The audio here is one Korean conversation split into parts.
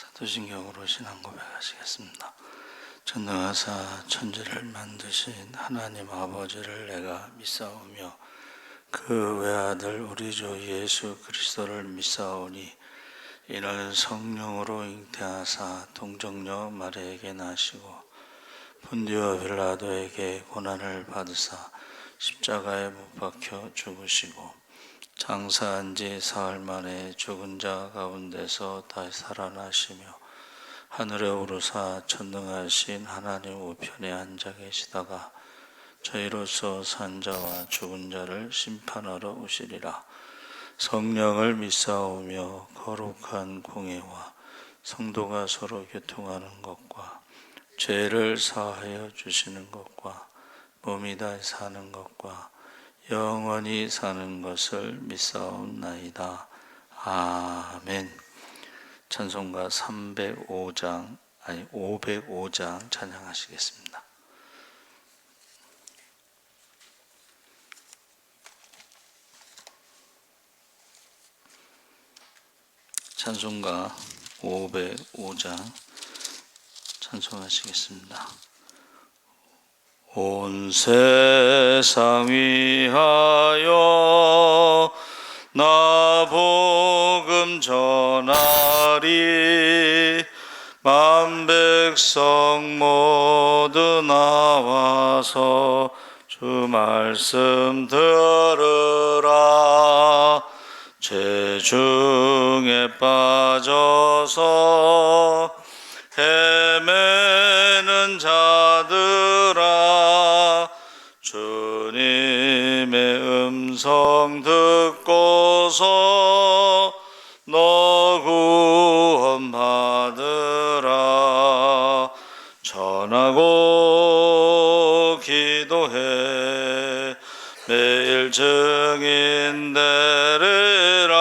사도신경으로 신앙 고백하시겠습니다. 전능하사 천지를 만드신 하나님 아버지를 내가 믿사오며 그 외아들 우리 주 예수 그리스도를 믿사오니 이는 성령으로 잉태하사 동정녀 마리아에게 나시고 본디오 빌라도에게 고난을 받으사 십자가에 못 박혀 죽으시고 장사한 지 사흘 만에 죽은 자 가운데서 다시 살아나시며 하늘에 오르사 전능하신 하나님 우편에 앉아 계시다가 저희로서 산 자와 죽은 자를 심판하러 오시리라. 성령을 믿사오며 거룩한 공예와 성도가 서로 교통하는 것과 죄를 사하여 주시는 것과 몸이 다시 사는 것과 영원히 사는 것을 믿사옵나이다. 아멘. 찬송가 505장 찬양하시겠습니다. 찬송가 505장 찬송하시겠습니다. 온 세상 위하여 나 복음 전하리. 만 백성 모두 나와서 주 말씀 들으라. 죄 중에 빠져서 헤매는 자들아, 주님의 음성 듣고서 너 구원 받으라. 전하고 기도해 매일 증인 되리라.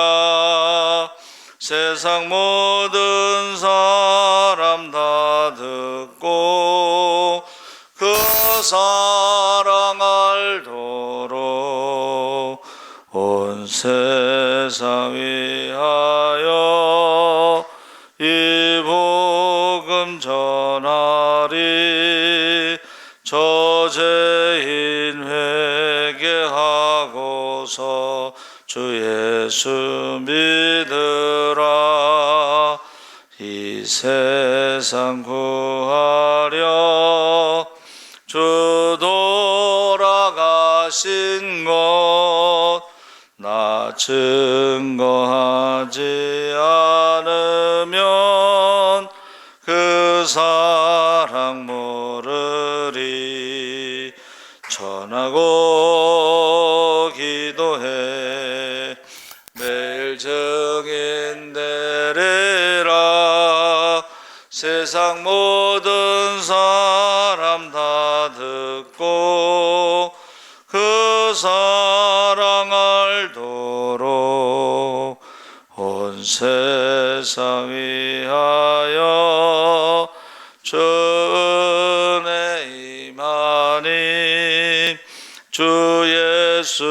세상 모든 사람 다 듣고 그 사랑 알도록 온 세상 위하여 이 복음 전하리. 저죄인 회개하고서 주 예수 믿으라. 이 세상 구하려 주 돌아가신 것 나 증거하지 않으면 그 사랑 모르리. 전하고 기도해 매일 증인 되리라. 세상 모든 사람 다 듣고 그 사랑 알도록 온 세상 위하여 주 은혜 임하니. 주 예수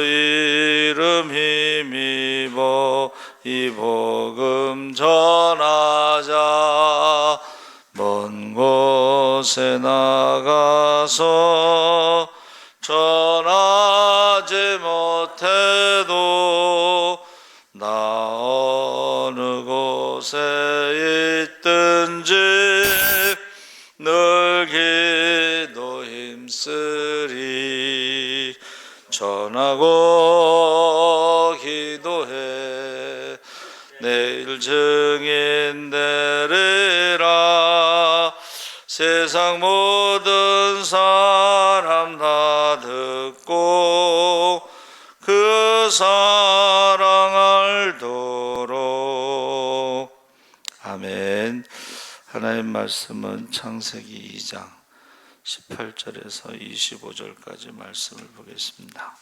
이름 힘입어 이 복음 전하자. 먼 곳에 나가서 전하지 못해도 나 어느 곳에 있든지 늘 기도 힘쓰리. 전하고 기도해 내일 증인 되리라. 세상 모든 사람 다 듣고 그 사랑 알도록. 아멘. 하나님 말씀은 창세기 2장 18절에서 25절까지 말씀을 보겠습니다.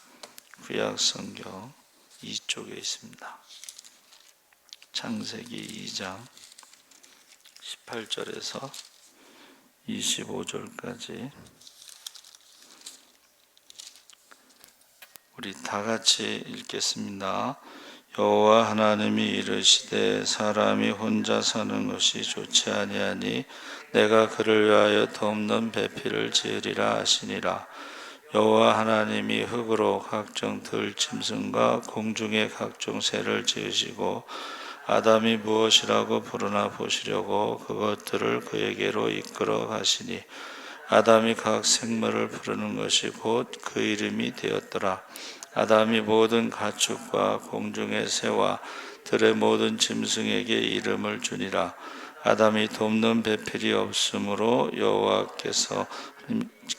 구약 성경 2쪽에 있습니다. 창세기 2장 18절에서 25절까지 우리 다 같이 읽겠습니다. 여호와 하나님이 이르시되 사람이 혼자 사는 것이 좋지 아니하니 내가 그를 위하여 덮는 배필을 지으리라 하시니라. 여호와 하나님이 흙으로 각종 들짐승과 공중의 각종 새를 지으시고 아담이 무엇이라고 부르나 보시려고 그것들을 그에게로 이끌어 가시니 아담이 각 생물을 부르는 것이 곧 그 이름이 되었더라. 아담이 모든 가축과 공중의 새와 들의 모든 짐승에게 이름을 주니라. 아담이 돕는 배필이 없으므로 여호와께서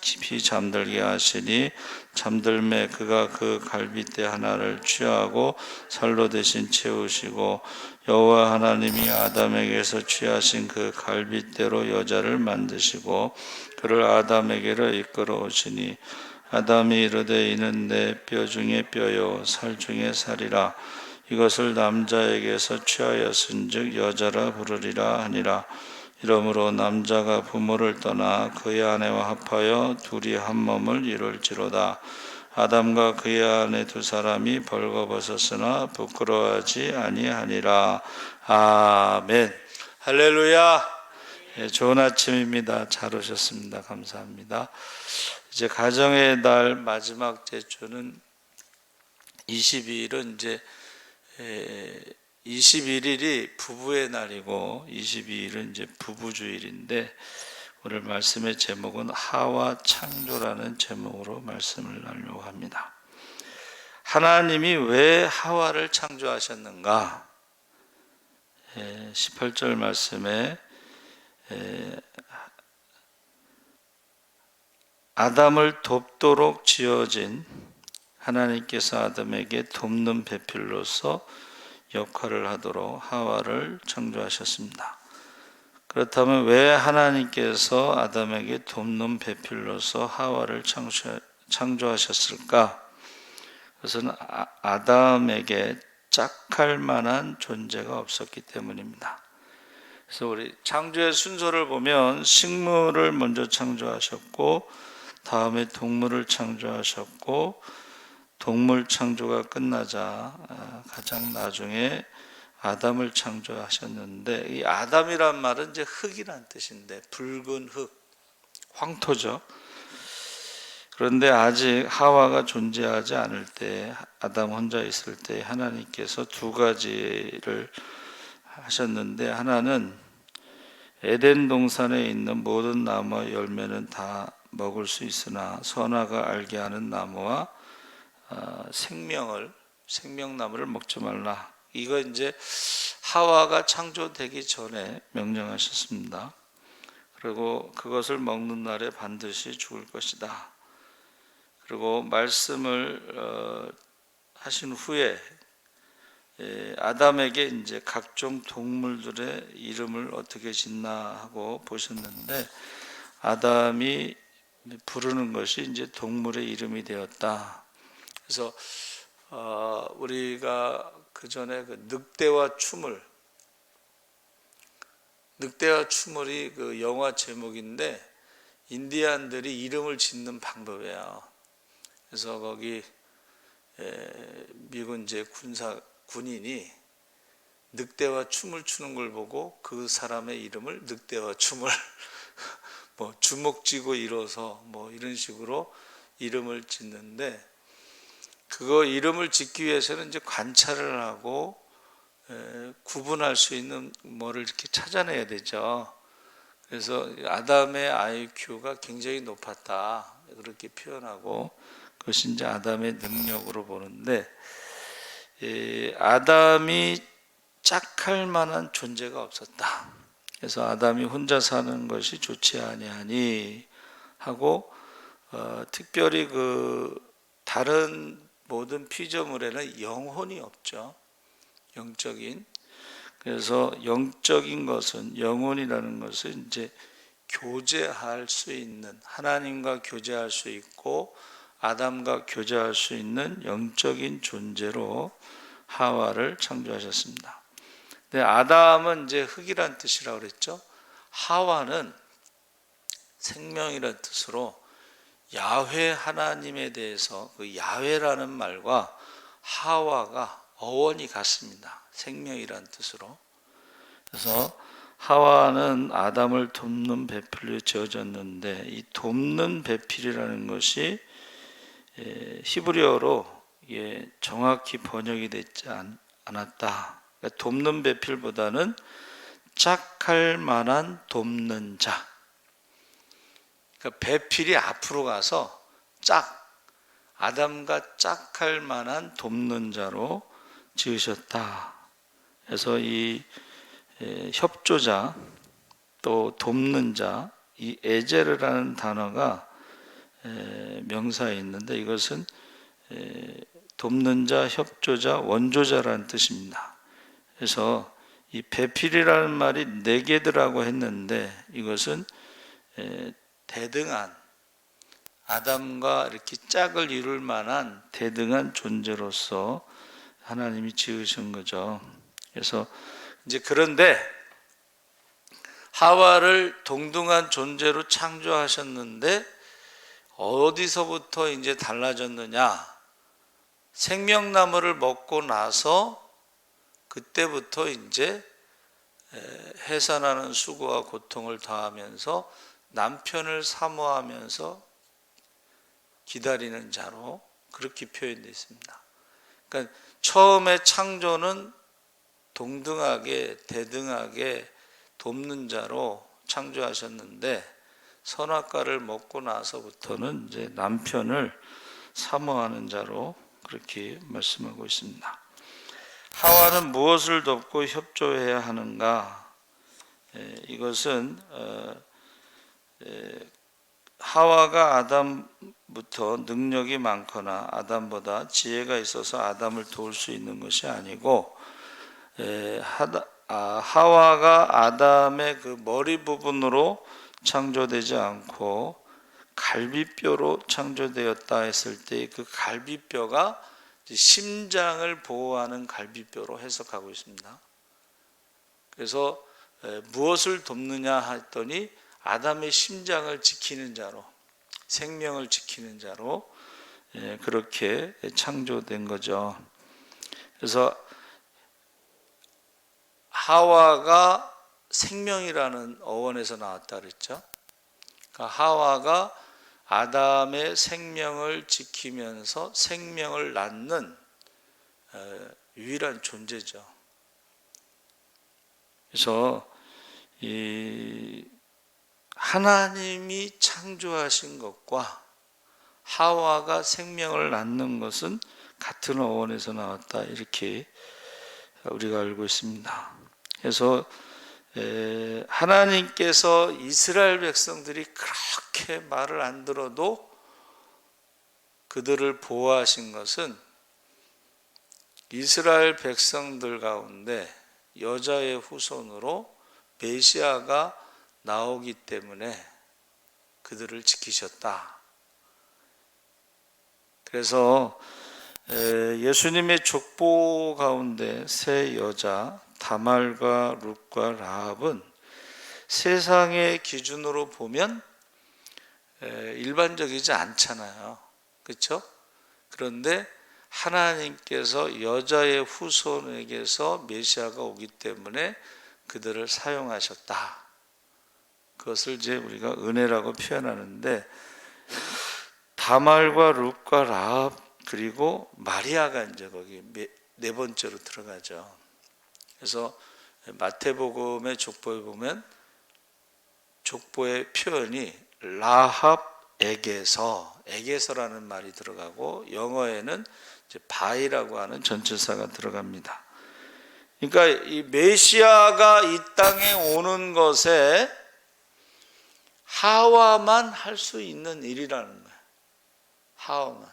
깊이 잠들게 하시니 잠들매 그가 그 갈빗대 하나를 취하고 살로 대신 채우시고 여호와 하나님이 아담에게서 취하신 그 갈빗대로 여자를 만드시고 그를 아담에게로 이끌어 오시니 아담이 이르되 이는 내 뼈 중에 뼈요 살 중에 살이라. 이것을 남자에게서 취하였은즉 여자라 부르리라 하니라. 이러므로 남자가 부모를 떠나 그의 아내와 합하여 둘이 한 몸을 이룰지로다. 아담과 그의 아내 두 사람이 벌거벗었으나 부끄러워하지 아니하니라. 아멘. 할렐루야. 예, 좋은 아침입니다. 잘 오셨습니다. 감사합니다. 이제 가정의 달 마지막 제주는 22일은 이제 21일이 부부의 날이고 22일은 이제 부부주일인데 오늘 말씀의 제목은 하와 창조라는 제목으로 말씀을 나누려고 합니다. 하나님이 왜 하와를 창조하셨는가? 18절 말씀에 아담을 돕도록 지어진 하나님께서 아담에게 돕는 배필로서 역할을 하도록 하와를 창조하셨습니다. 그렇다면 왜 하나님께서 아담에게 돕는 배필로서 하와를 창조하셨을까? 그것은 아담에게 짝할 만한 존재가 없었기 때문입니다. 그래서 우리 창조의 순서를 보면 식물을 먼저 창조하셨고 다음에 동물을 창조하셨고 동물 창조가 끝나자 가장 나중에 아담을 창조하셨는데 이 아담이란 말은 이제 흙이란 뜻인데 붉은 흙, 황토죠. 그런데 아직 하와가 존재하지 않을 때 아담 혼자 있을 때 하나님께서 두 가지를 하셨는데 하나는 에덴 동산에 있는 모든 나무와 열매는 다 먹을 수 있으나 선악을 알게 하는 나무와 생명나무를 먹지 말라. 이거 이제 하와가 창조되기 전에 명령하셨습니다. 그리고 그것을 먹는 날에 반드시 죽을 것이다. 그리고 말씀을 하신 후에 아담에게 이제 각종 동물들의 이름을 어떻게 짓나 하고 보셨는데 아담이 부르는 것이 이제 동물의 이름이 되었다. 그래서 우리가 그 전에 그 늑대와 추물이 그 영화 제목인데 인디안들이 이름을 짓는 방법이에요. 그래서 거기 미군 이제 군인이 늑대와 춤을 추는 걸 보고 그 사람의 이름을 늑대와 춤을 뭐 주먹 쥐고 일어서 뭐 이런 식으로 이름을 짓는데 그거 이름을 짓기 위해서는 이제 관찰을 하고 구분할 수 있는 뭐를 이렇게 찾아내야 되죠. 그래서 아담의 IQ가 굉장히 높았다 그렇게 표현하고 그것이 이제 아담의 능력으로 보는데 아담이 짝할 만한 존재가 없었다. 그래서 아담이 혼자 사는 것이 좋지 아니하니 하고 특별히 그 다른 모든 피조물에는 영혼이 없죠. 영적인. 그래서 영적인 것은 영혼이라는 것은 이제 교제할 수 있는 하나님과 교제할 수 있고 아담과 교제할 수 있는 영적인 존재로 하와를 창조하셨습니다. 근데 아담은 이제 흙이란 뜻이라고 그랬죠. 하와는 생명이란 뜻으로 야훼 하나님에 대해서 그 야훼라는 말과 하와가 어원이 같습니다. 생명이란 뜻으로. 그래서 하와는 아담을 돕는 배필로 지어졌는데 이 돕는 배필이라는 것이 히브리어로 정확히 번역이 되지 않았다. 그러니까 돕는 배필보다는 짝할 만한 돕는 자. 그러니까 배필이 앞으로 가서 아담과 짝할 만한 돕는 자로 지으셨다. 그래서 이 협조자 또 돕는 자, 이 에제르라는 단어가 명사에 있는데 이것은 돕는 자, 협조자, 원조자라는 뜻입니다. 그래서 이 배필이라는 말이 네게드라고 했는데 이것은 대등한 아담과 이렇게 짝을 이룰 만한 대등한 존재로서 하나님이 지으신 거죠. 그래서 이제 그런데 하와를 동등한 존재로 창조하셨는데 어디서부터 이제 달라졌느냐? 생명나무를 먹고 나서 그때부터 이제 해산하는 수고와 고통을 당하면서 남편을 사모하면서 기다리는 자로 그렇게 표현되어 있습니다. 그러니까 처음에 창조는 동등하게 대등하게 돕는 자로 창조하셨는데 선악과를 먹고 나서부터는 이제 남편을 사모하는 자로 그렇게 말씀하고 있습니다. 하와는 무엇을 돕고 협조해야 하는가? 이것은 하와가 아담부터 능력이 많거나 아담보다 지혜가 있어서 아담을 도울 수 있는 것이 아니고 하와가 아담의 그 머리 부분으로 창조되지 않고 갈비뼈로 창조되었다 했을 때 그 갈비뼈가 심장을 보호하는 갈비뼈로 해석하고 있습니다. 그래서 무엇을 돕느냐 했더니 아담의 심장을 지키는 자로, 생명을 지키는 자로 그렇게 창조된 거죠. 그래서 하와가 생명이라는 어원에서 나왔다 그랬죠. 그러니까 하와가 아담의 생명을 지키면서 생명을 낳는 유일한 존재죠. 그래서 이 하나님이 창조하신 것과 하와가 생명을 낳는 것은 같은 어원에서 나왔다 이렇게 우리가 알고 있습니다. 그래서 하나님께서 이스라엘 백성들이 그렇게 말을 안 들어도 그들을 보호하신 것은 이스라엘 백성들 가운데 여자의 후손으로 메시아가 나오기 때문에 그들을 지키셨다. 그래서 예수님의 족보 가운데 세 여자 다말과 룻과 라합은 세상의 기준으로 보면 일반적이지 않잖아요. 그렇죠? 그런데 하나님께서 여자의 후손에게서 메시아가 오기 때문에 그들을 사용하셨다. 그것을 이제 우리가 은혜라고 표현하는데 다말과 룻과 라합 그리고 마리아가 이제 거기 네 번째로 들어가죠. 그래서 마태복음의 족보에 보면 족보의 표현이 에게서라는 말이 들어가고 영어에는 이제 바이라고 하는 전치사가 들어갑니다. 그러니까 이 메시아가 이 땅에 오는 것에 하와만 할 수 있는 일이라는 거예요. 하와만.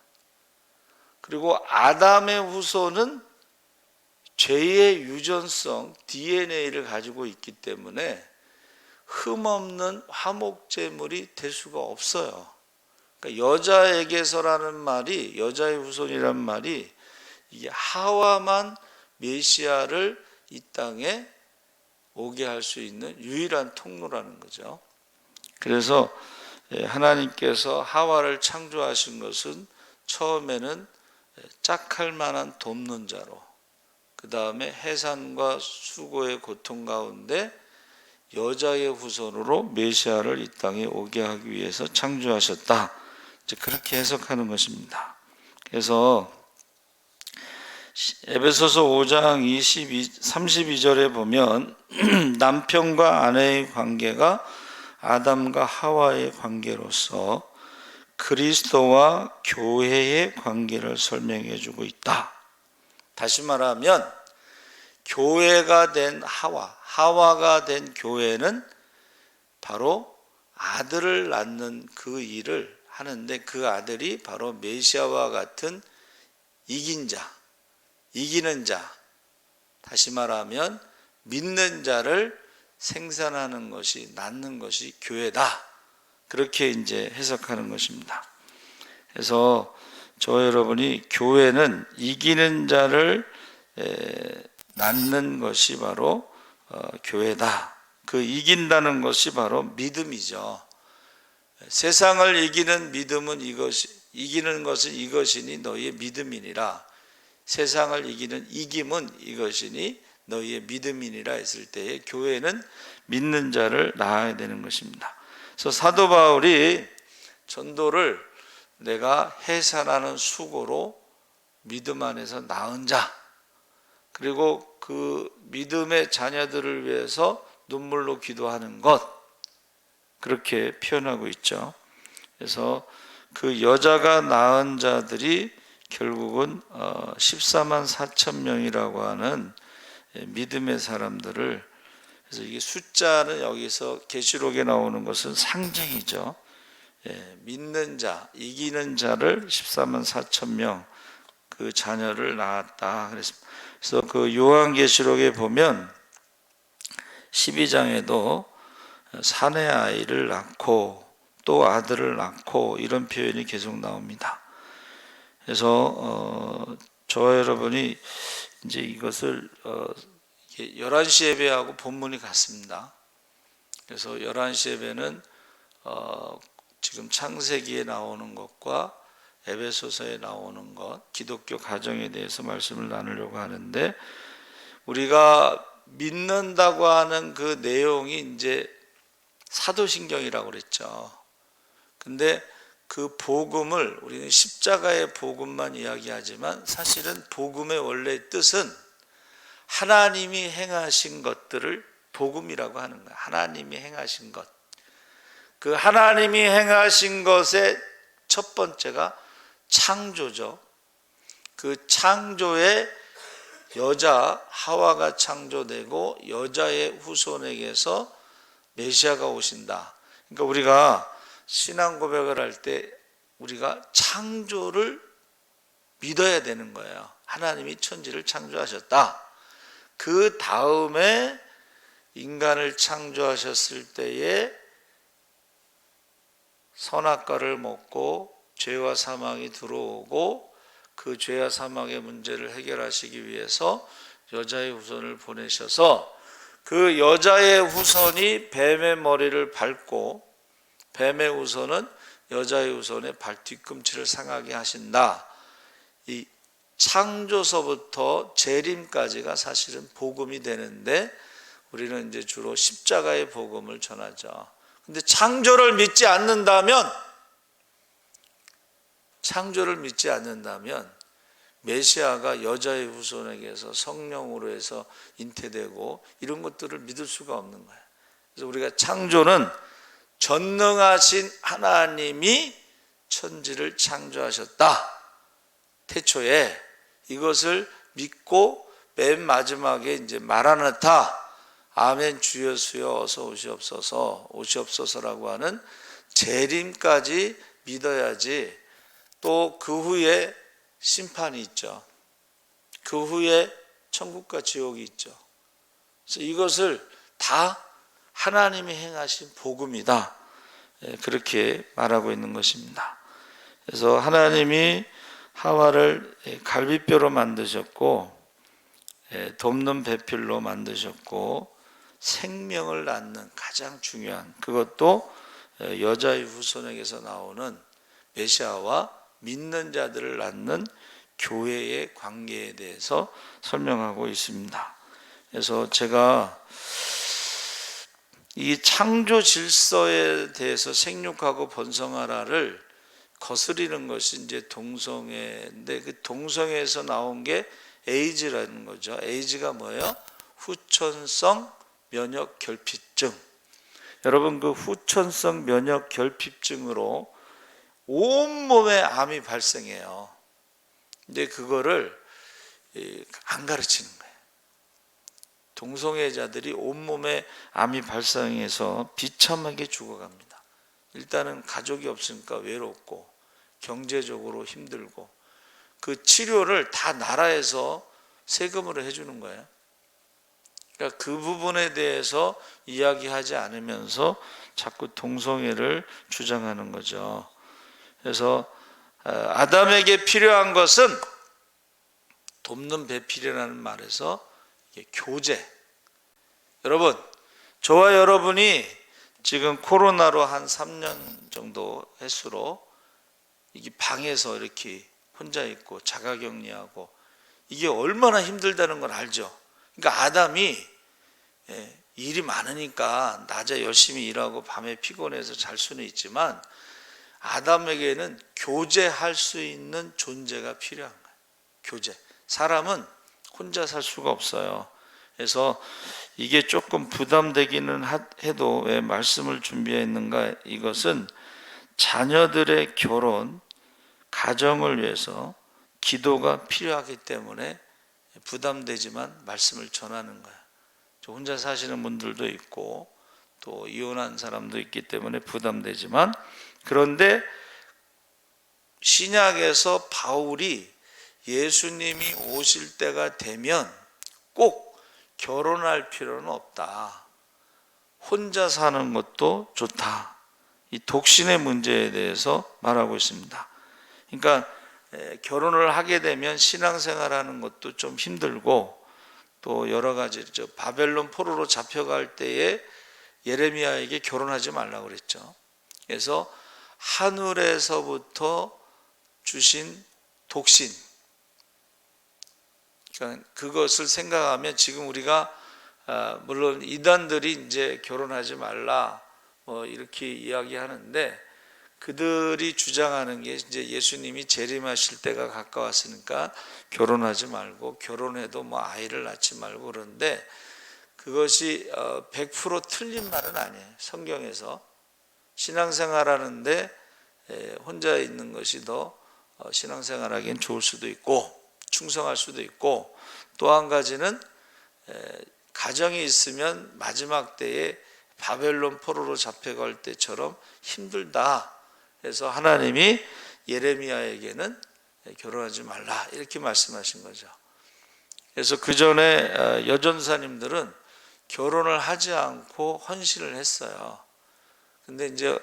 그리고 아담의 후손은 죄의 유전성 DNA를 가지고 있기 때문에 흠없는 화목제물이 될 수가 없어요. 그러니까 여자에게서라는 말이, 여자의 후손이란 말이 이게 하와만 메시아를 이 땅에 오게 할 수 있는 유일한 통로라는 거죠. 그래서 하나님께서 하와를 창조하신 것은 처음에는 짝할 만한 돕는 자로, 그 다음에 해산과 수고의 고통 가운데 여자의 후손으로 메시아를 이 땅에 오게 하기 위해서 창조하셨다. 이제 그렇게 해석하는 것입니다. 그래서 에베소서 5장 32절에 보면 남편과 아내의 관계가 아담과 하와의 관계로서 그리스도와 교회의 관계를 설명해 주고 있다. 다시 말하면 교회가 된 하와가 된 교회는 바로 아들을 낳는 그 일을 하는데 그 아들이 바로 메시아와 같은 이기는 자, 다시 말하면 믿는 자를 생산하는 것이, 낳는 것이 교회다. 그렇게 이제 해석하는 것입니다. 그래서 저 여러분이 교회는 이기는 자를 낳는 것이 바로 교회다. 그 이긴다는 것이 바로 믿음이죠. 세상을 이기는 믿음은 이기는 것은 이것이니 너희의 믿음이니라. 세상을 이기는 이김은 이것이니 너희의 믿음이니라 했을 때에 교회는 믿는 자를 낳아야 되는 것입니다. 그래서 사도 바울이 전도를 내가 해산하는 수고로 믿음 안에서 낳은 자, 그리고 그 믿음의 자녀들을 위해서 눈물로 기도하는 것, 그렇게 표현하고 있죠. 그래서 그 여자가 낳은 자들이 결국은 14만 4천 명이라고 하는 믿음의 사람들을, 그래서 이게 숫자는 여기서 계시록에 나오는 것은 상징이죠. 믿는 자, 이기는 자를 14만 4천 명 그 자녀를 낳았다 그랬습니다. 그래서 그 요한계시록에 보면 12장에도 사내 아이를 낳고 또 아들을 낳고 이런 표현이 계속 나옵니다. 그래서 저와 여러분이 이제 이것을 11시 예배하고 본문이 같습니다. 그래서 11시 예배는 지금 창세기에 나오는 것과 에베소서에 나오는 것, 기독교 가정에 대해서 말씀을 나누려고 하는데, 우리가 믿는다고 하는 그 내용이 이제 사도신경이라고 그랬죠. 근데 그 복음을 우리는 십자가의 복음만 이야기하지만 사실은 복음의 원래 뜻은 하나님이 행하신 것들을 복음이라고 하는 거예요. 하나님이 행하신 것. 그 하나님이 행하신 것의 첫 번째가 창조죠. 그 창조에 여자 하와가 창조되고 여자의 후손에게서 메시아가 오신다. 그러니까 우리가 신앙 고백을 할 때 우리가 창조를 믿어야 되는 거예요. 하나님이 천지를 창조하셨다. 그 다음에 인간을 창조하셨을 때에 선악과를 먹고 죄와 사망이 들어오고 그 죄와 사망의 문제를 해결하시기 위해서 여자의 후손을 보내셔서 그 여자의 후손이 뱀의 머리를 밟고 뱀의 후손은 여자의 후손의 발 뒤꿈치를 상하게 하신다. 이 창조서부터 재림까지가 사실은 복음이 되는데 우리는 이제 주로 십자가의 복음을 전하죠. 근데 창조를 믿지 않는다면 메시아가 여자의 후손에게서 성령으로 해서 잉태되고 이런 것들을 믿을 수가 없는 거예요. 그래서 우리가 창조는 전능하신 하나님이 천지를 창조하셨다. 태초에 이것을 믿고 맨 마지막에 이제 마라나타 아멘 주여 수여 어서 오시옵소서라고 하는 재림까지 믿어야지. 또 그 후에 심판이 있죠. 그 후에 천국과 지옥이 있죠. 그래서 이것을 다 하나님이 행하신 복음이다. 그렇게 말하고 있는 것입니다. 그래서 하나님이 하와를 갈비뼈로 만드셨고 돕는 배필로 만드셨고 생명을 낳는 가장 중요한 그것도 여자의 후손에게서 나오는 메시아와 믿는 자들을 낳는 교회의 관계에 대해서 설명하고 있습니다. 그래서 제가 이 창조 질서에 대해서 생육하고 번성하라를 거스리는 것이 이제 동성애인데, 그 동성애에서 나온 게 에이즈라는 거죠. 에이즈가 뭐예요? 후천성 면역 결핍증. 여러분, 그 후천성 면역 결핍증으로 온몸에 암이 발생해요. 근데 그거를 안 가르치는 거예요. 동성애자들이 온몸에 암이 발생해서 비참하게 죽어갑니다. 일단은 가족이 없으니까 외롭고 경제적으로 힘들고, 그 치료를 다 나라에서 세금으로 해주는 거예요. 그러니까 그 부분에 대해서 이야기하지 않으면서 자꾸 동성애를 주장하는 거죠. 그래서 아담에게 필요한 것은 돕는 배필이라는 말에서 교제. 여러분, 저와 여러분이 지금 코로나로 한 3년 정도 횟수로 이게 방에서 이렇게 혼자 있고 자가격리하고, 이게 얼마나 힘들다는 걸 알죠. 그러니까 아담이 일이 많으니까 낮에 열심히 일하고 밤에 피곤해서 잘 수는 있지만, 아담에게는 교제할 수 있는 존재가 필요한 거예요. 교제. 사람은 혼자 살 수가 없어요. 그래서 이게 조금 부담되기는 해도 왜 말씀을 준비했는가, 이것은 자녀들의 결혼, 가정을 위해서 기도가 필요하기 때문에 부담되지만 말씀을 전하는 거예요. 혼자 사시는 분들도 있고 또 이혼한 사람도 있기 때문에 부담되지만, 그런데 신약에서 바울이 예수님이 오실 때가 되면 꼭 결혼할 필요는 없다, 혼자 사는 것도 좋다, 이 독신의 문제에 대해서 말하고 있습니다. 그러니까 결혼을 하게 되면 신앙생활하는 것도 좀 힘들고, 또 여러 가지, 바벨론 포로로 잡혀갈 때에 예레미야에게 결혼하지 말라고 그랬죠. 그래서 하늘에서부터 주신 독신, 그러니까 그것을 생각하면 지금 우리가 물론 이단들이 이제 결혼하지 말라 뭐 이렇게 이야기하는데, 그들이 주장하는 게 이제 예수님이 재림하실 때가 가까웠으니까 결혼하지 말고, 결혼해도 뭐 아이를 낳지 말고 그러는데, 그것이 100% 틀린 말은 아니에요. 성경에서 신앙생활하는데 혼자 있는 것이 더 신앙생활하기엔 좋을 수도 있고 충성할 수도 있고, 또 한 가지는 가정이 있으면 마지막 때에 바벨론 포로로 잡혀갈 때처럼 힘들다. 그래서 하나님이 예레미야에게는 결혼하지 말라 이렇게 말씀하신 거죠. 그래서 그 전에 여전사님들은 결혼을 하지 않고 헌신을 했어요. 근데 이제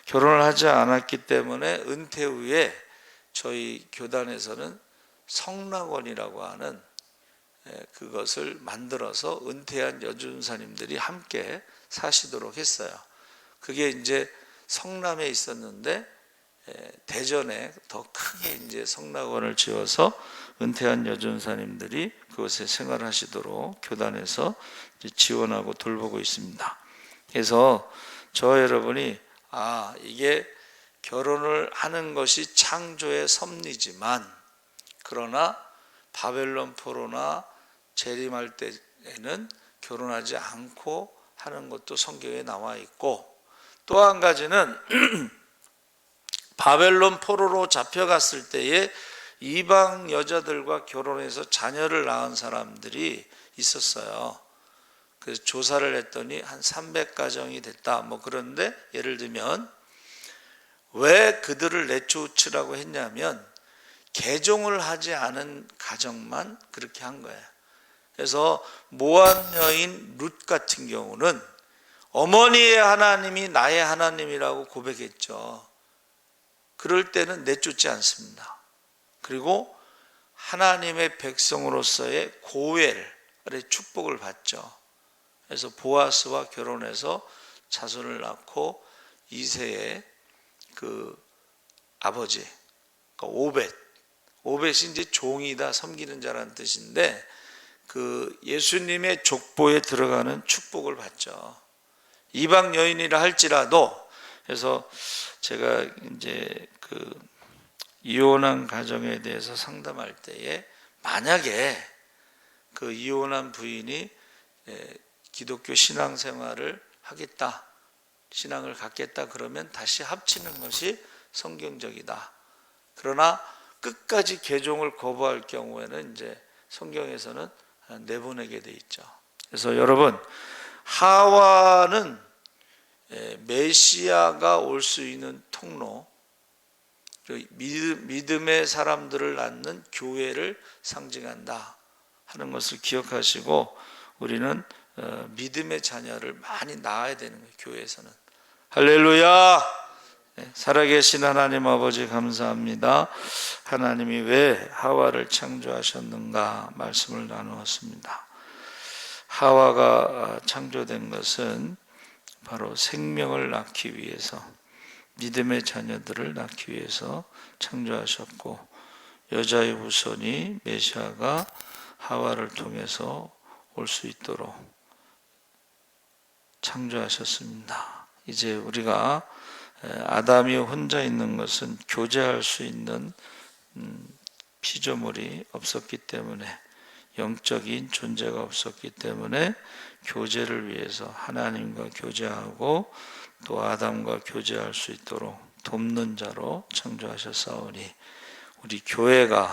결혼을 하지 않았기 때문에 은퇴 후에 저희 교단에서는 성락원이라고 하는 그것을 만들어서 은퇴한 여전사님들이 함께 사시도록 했어요. 그게 이제 성남에 있었는데 대전에 더 크게 이제 성락원을 지어서 은퇴한 여전사님들이 그것에 생활하시도록 교단에서 지원하고 돌보고 있습니다. 그래서 저 여러분이 이게 결혼을 하는 것이 창조의 섭리지만, 그러나 바벨론 포로나 재림할 때에는 결혼하지 않고 하는 것도 성경에 나와 있고, 또 한 가지는 바벨론 포로로 잡혀갔을 때에 이방 여자들과 결혼해서 자녀를 낳은 사람들이 있었어요. 그래서 조사를 했더니 한 300가정이 됐다. 뭐 그런데 예를 들면 왜 그들을 내쫓으라고 했냐면 개종을 하지 않은 가정만 그렇게 한 거예요. 그래서 모압 여인 룻 같은 경우는 어머니의 하나님이 나의 하나님이라고 고백했죠. 그럴 때는 내쫓지 않습니다. 그리고 하나님의 백성으로서의 고엘의 축복을 받죠. 그래서 보아스와 결혼해서 자손을 낳고 이새의 그 아버지, 그러니까 오벳이 이제 종이다, 섬기는 자라는 뜻인데 그 예수님의 족보에 들어가는 축복을 받죠. 이방 여인이라 할지라도. 그래서 제가 이제 그 이혼한 가정에 대해서 상담할 때에 만약에 그 이혼한 부인이 기독교 신앙생활을 하겠다, 신앙을 갖겠다 그러면 다시 합치는 것이 성경적이다. 그러나 끝까지 개종을 거부할 경우에는 이제 성경에서는 내보내게 돼 있죠. 그래서 여러분, 하와는 메시아가 올 수 있는 통로, 믿음의 사람들을 낳는 교회를 상징한다 하는 것을 기억하시고 우리는 믿음의 자녀를 많이 낳아야 되는 거예요. 교회에서는. 할렐루야. 살아계신 하나님 아버지 감사합니다. 하나님이 왜 하와를 창조하셨는가 말씀을 나누었습니다. 하와가 창조된 것은 바로 생명을 낳기 위해서, 믿음의 자녀들을 낳기 위해서 창조하셨고, 여자의 후손이 메시아가 하와를 통해서 올 수 있도록 창조하셨습니다. 이제 우리가 아담이 혼자 있는 것은 교제할 수 있는 피조물이 없었기 때문에, 영적인 존재가 없었기 때문에 교제를 위해서 하나님과 교제하고 또 아담과 교제할 수 있도록 돕는 자로 창조하셨사오니 우리 교회가